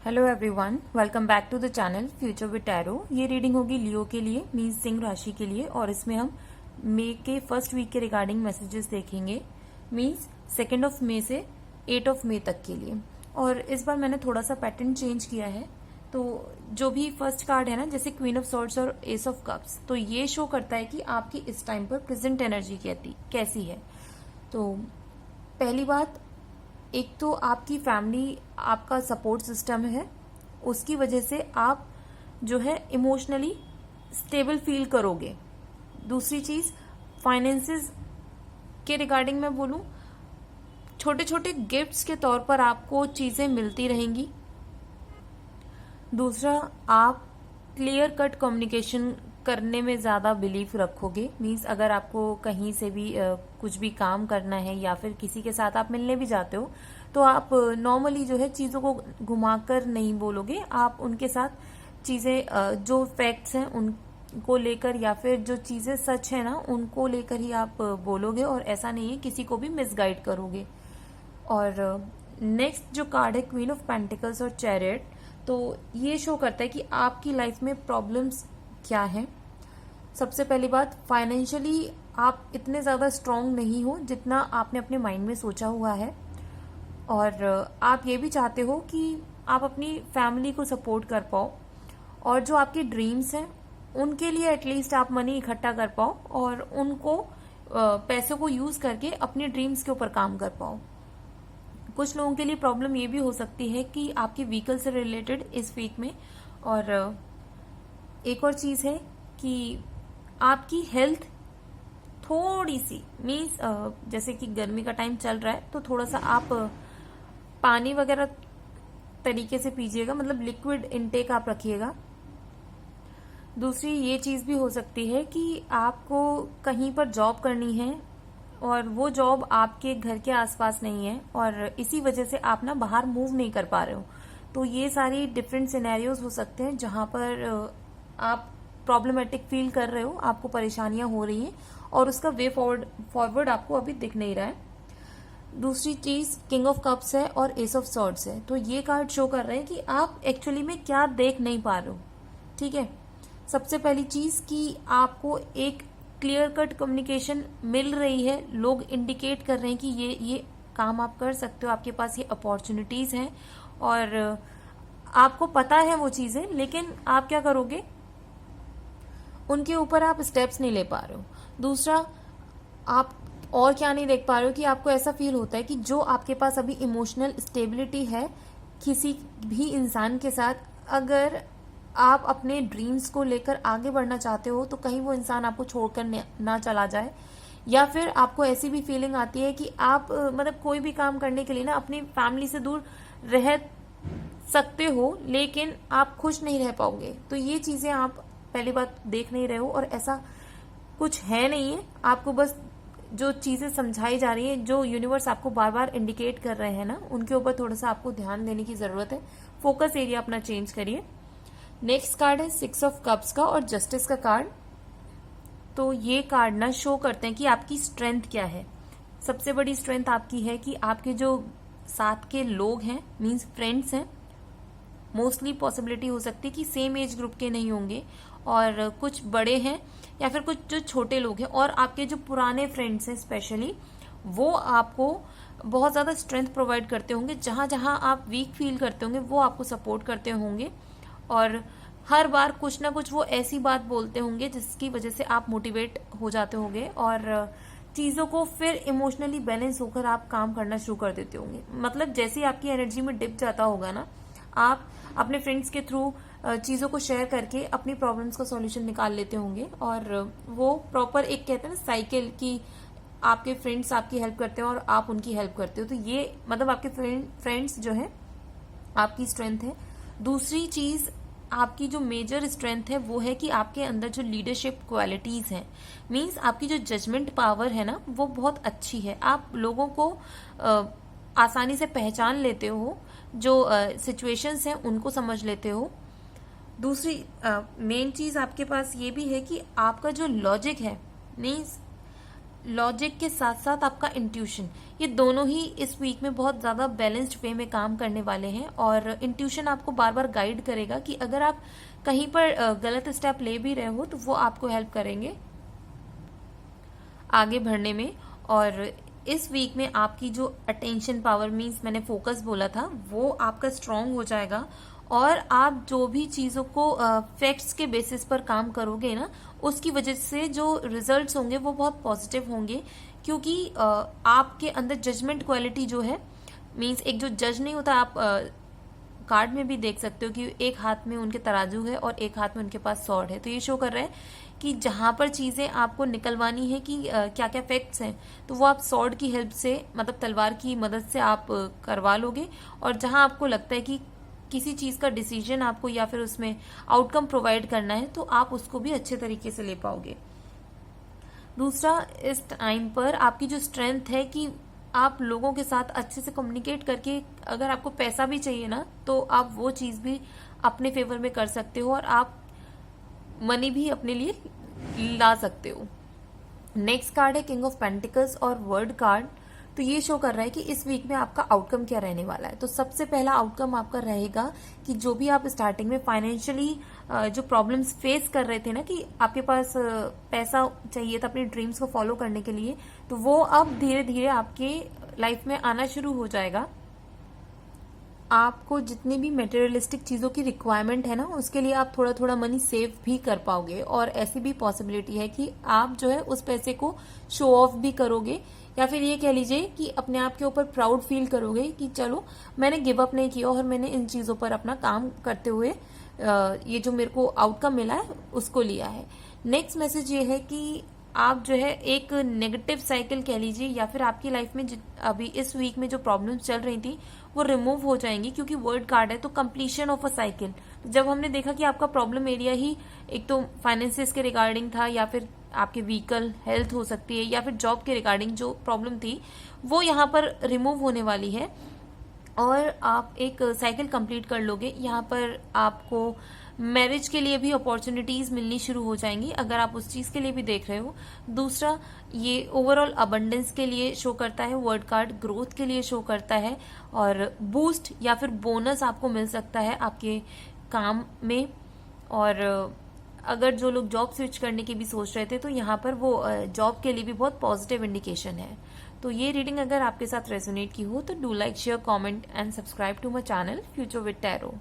Hello everyone, welcome back to the channel Future with Tarot. ये reading होगी Leo के लिए, मीन सिंह राशि के लिए, और इसमें हम मई के फर्स्ट वीक के रिगार्डिंग मैसेजेस देखेंगे, मीन्स 2 मई से 8 मई तक के लिए। और इस बार मैंने थोड़ा सा पैटर्न चेंज किया है। तो जो भी फर्स्ट कार्ड है ना, जैसे क्वीन ऑफ सॉर्ड्स और एस ऑफ कप्स, तो ये शो करता है कि आपकी इस टाइम पर प्रेजेंट एनर्जी कैसी है। तो पहली बात, एक तो आपकी फैमिली आपका सपोर्ट सिस्टम है, उसकी वजह से आप जो है इमोशनली स्टेबल फील करोगे। दूसरी चीज, फाइनेंसेस के रिगार्डिंग मैं बोलूं, छोटे छोटे गिफ्ट्स के तौर पर आपको चीजें मिलती रहेंगी। दूसरा, आप क्लियर कट कम्युनिकेशन करने में ज्यादा बिलीफ रखोगे। मीन्स अगर आपको कहीं से भी कुछ भी काम करना है या फिर किसी के साथ आप मिलने भी जाते हो, तो आप नॉर्मली जो है चीजों को घुमाकर नहीं बोलोगे। आप उनके साथ चीजें जो फैक्ट्स हैं उनको लेकर या फिर जो चीजें सच है ना उनको लेकर ही आप बोलोगे, और ऐसा नहीं है किसी को भी मिसगाइड करोगे। और नेक्स्ट जो कार्ड है क्वीन ऑफ पेंटिकल्स और चैरियट, तो ये शो करता है कि आपकी लाइफ में प्रॉब्लम्स क्या है। सबसे पहली बात, फाइनेंशियली आप इतने ज्यादा स्ट्रांग नहीं हो जितना आपने अपने माइंड में सोचा हुआ है, और आप ये भी चाहते हो कि आप अपनी फैमिली को सपोर्ट कर पाओ, और जो आपके ड्रीम्स हैं उनके लिए एटलीस्ट आप मनी इकट्ठा कर पाओ और उनको पैसों को यूज करके अपने ड्रीम्स के ऊपर काम कर पाओ। कुछ लोगों के लिए प्रॉब्लम ये भी हो सकती है कि आपके व्हीकल से रिलेटेड इस वीक में। और एक और चीज है कि आपकी हेल्थ थोड़ी सी, मीन्स जैसे कि गर्मी का टाइम चल रहा है तो थोड़ा सा आप पानी वगैरह तरीके से पीजिएगा, मतलब लिक्विड इनटेक आप रखिएगा। दूसरी ये चीज भी हो सकती है कि आपको कहीं पर जॉब करनी है और वो जॉब आपके घर के आसपास नहीं है, और इसी वजह से आप ना बाहर मूव नहीं कर पा रहे हो। तो ये सारी डिफरेंट सिनेरियोज हो सकते हैं जहां पर आप प्रॉब्लमेटिक फील कर रहे हो, आपको परेशानियां हो रही हैं और उसका वे फॉरवर्ड आपको अभी दिख नहीं रहा है। दूसरी चीज किंग ऑफ कप्स है और एस ऑफ सॉर्ड्स है, तो ये कार्ड शो कर रहे हैं कि आप एक्चुअली में क्या देख नहीं पा रहे हो। ठीक है, सबसे पहली चीज कि आपको एक क्लियर कट कम्युनिकेशन मिल रही है, लोग इंडिकेट कर रहे हैं कि ये काम आप कर सकते हो, आपके पास ये अपॉर्चुनिटीज हैं और आपको पता है वो चीजें, लेकिन आप क्या करोगे, उनके ऊपर आप स्टेप्स नहीं ले पा रहे हो। दूसरा, आप और क्या नहीं देख पा रहे हो कि आपको ऐसा फील होता है कि जो आपके पास अभी इमोशनल स्टेबिलिटी है किसी भी इंसान के साथ, अगर आप अपने ड्रीम्स को लेकर आगे बढ़ना चाहते हो तो कहीं वो इंसान आपको छोड़कर ना चला जाए, या फिर आपको ऐसी भी फीलिंग आती है कि आप मतलब कोई भी काम करने के लिए ना अपनी फैमिली से दूर रह सकते हो लेकिन आप खुश नहीं रह पाओगे। तो ये चीजें आप पहली बात देख नहीं रहे हो, और ऐसा कुछ है नहीं है। आपको बस जो चीजें समझाई जा रही है, जो यूनिवर्स आपको बार बार इंडिकेट कर रहे हैं ना, उनके ऊपर थोड़ा सा आपको ध्यान देने की जरूरत है। फोकस एरिया अपना चेंज करिए। नेक्स्ट कार्ड है 6 ऑफ कप्स का और जस्टिस का कार्ड। तो ये कार्ड ना शो करते हैं कि आपकी स्ट्रेंथ क्या है। सबसे बड़ी स्ट्रेंथ आपकी है कि आपके जो साथ के लोग हैं, मीन्स फ्रेंड्स हैं, मोस्टली पॉसिबिलिटी हो सकती है कि सेम एज ग्रुप के नहीं होंगे, और कुछ बड़े हैं या फिर कुछ जो छोटे लोग हैं, और आपके जो पुराने फ्रेंड्स हैं स्पेशली, वो आपको बहुत ज्यादा स्ट्रेंथ प्रोवाइड करते होंगे। जहां जहां आप वीक फील करते होंगे वो आपको सपोर्ट करते होंगे, और हर बार कुछ ना कुछ वो ऐसी बात बोलते होंगे जिसकी वजह से आप मोटिवेट हो जाते होंगे, और चीजों को फिर इमोशनली बैलेंस होकर आप काम करना शुरू कर देते होंगे। मतलब जैसे ही आपकी एनर्जी में डिप जाता होगा ना, आप अपने फ्रेंड्स के थ्रू चीजों को शेयर करके अपनी प्रॉब्लम्स का सॉल्यूशन निकाल लेते होंगे, और वो प्रॉपर एक कहते हैं ना साइकिल की, आपके फ्रेंड्स आपकी हेल्प करते हैं और आप उनकी हेल्प करते हो। तो ये मतलब आपके फ्रेंड्स जो है आपकी स्ट्रेंथ है। दूसरी चीज, आपकी जो मेजर स्ट्रेंथ है वो है कि आपके अंदर जो लीडरशिप क्वालिटीज हैं, मींस आपकी जो जजमेंट पावर है ना, वो बहुत अच्छी है। आप लोगों को आसानी से पहचान लेते हो, जो सिचुएशंस हैं उनको समझ लेते हो। दूसरी मेन चीज आपके पास ये भी है कि आपका जो लॉजिक है, मीन्स लॉजिक के साथ साथ आपका इंट्यूशन, ये दोनों ही इस वीक में बहुत ज्यादा बैलेंस्ड वे में काम करने वाले हैं। और इंट्यूशन आपको बार बार गाइड करेगा कि अगर आप कहीं पर गलत स्टेप ले भी रहे हो तो वो आपको हेल्प करेंगे आगे बढ़ने में। और इस वीक में आपकी जो अटेंशन पावर मीन्स मैंने फोकस बोला था वो आपका स्ट्रांग हो जाएगा। और आप जो भी चीजों को फैक्ट्स के बेसिस पर काम करोगे ना, उसकी वजह से जो रिजल्ट्स होंगे वो बहुत पॉजिटिव होंगे। क्योंकि आपके अंदर जजमेंट क्वालिटी जो है, मीन्स एक जो जज नहीं होता, आप कार्ड में भी देख सकते हो कि एक हाथ में उनके तराजू है और एक हाथ में उनके पास सॉर्ड है। तो ये शो कर रहा है कि जहां पर चीजें आपको निकलवानी है कि क्या क्या फैक्ट्स हैं, तो वो आप सॉर्ड की हेल्प से, मतलब तलवार की मदद से आप करवा लोगे। और जहां आपको लगता है कि किसी चीज का डिसीजन आपको या फिर उसमें आउटकम प्रोवाइड करना है, तो आप उसको भी अच्छे तरीके से ले पाओगे। दूसरा, इस टाइम पर आपकी जो स्ट्रेंथ है कि आप लोगों के साथ अच्छे से कम्युनिकेट करके, अगर आपको पैसा भी चाहिए ना, तो आप वो चीज भी अपने फेवर में कर सकते हो और आप मनी भी अपने लिए ला सकते हो। नेक्स्ट कार्ड है किंग ऑफ पेंटिकल्स और वर्ड कार्ड। तो ये शो कर रहा है कि इस वीक में आपका आउटकम क्या रहने वाला है। तो सबसे पहला आउटकम आपका रहेगा कि जो भी आप स्टार्टिंग में फाइनेंशियली जो प्रॉब्लम्स फेस कर रहे थे ना, कि आपके पास पैसा चाहिए था अपनी ड्रीम्स को फॉलो करने के लिए, तो वो अब धीरे धीरे आपके लाइफ में आना शुरू हो जाएगा। आपको जितनी भी मटेरियलिस्टिक चीजों की रिक्वायरमेंट है ना, उसके लिए आप थोड़ा थोड़ा मनी सेव भी कर पाओगे। और ऐसी भी पॉसिबिलिटी है कि आप जो है उस पैसे को शो ऑफ भी करोगे, या फिर ये कह लीजिए कि अपने आप के ऊपर प्राउड फील करोगे कि चलो मैंने गिव अप नहीं किया और मैंने इन चीजों पर अपना काम करते हुए ये जो मेरे को आउटकम मिला है उसको लिया है। नेक्स्ट मैसेज ये है कि आप जो है एक नेगेटिव साइकिल कह लीजिए, या फिर आपकी लाइफ में अभी इस वीक में जो प्रॉब्लम्स चल रही थी वो रिमूव हो जाएंगी, क्योंकि वर्ड कार्ड है तो कंप्लीशन ऑफ अ साइकिल। तो जब हमने देखा कि आपका प्रॉब्लम एरिया ही एक तो फाइनेंसिस के रिगार्डिंग था, या फिर आपके व्हीकल हेल्थ हो सकती है, या फिर जॉब के रिगार्डिंग जो प्रॉब्लम थी वो यहाँ पर रिमूव होने वाली है और आप एक साइकिल कंप्लीट कर लोगे। यहाँ पर आपको मैरिज के लिए भी अपॉर्चुनिटीज मिलनी शुरू हो जाएंगी, अगर आप उस चीज के लिए भी देख रहे हो। दूसरा, ये ओवरऑल अबंडेंस के लिए शो करता है वर्ड कार्ड, ग्रोथ के लिए शो करता है, और बूस्ट या फिर बोनस आपको मिल सकता है आपके काम में। और अगर जो लोग जॉब स्विच करने की भी सोच रहे थे, तो यहाँ पर वो जॉब के लिए भी बहुत पॉजिटिव इंडिकेशन है। तो ये रीडिंग अगर आपके साथ रेजोनेट की हो तो do like, share, comment and subscribe to my channel Future with tarot.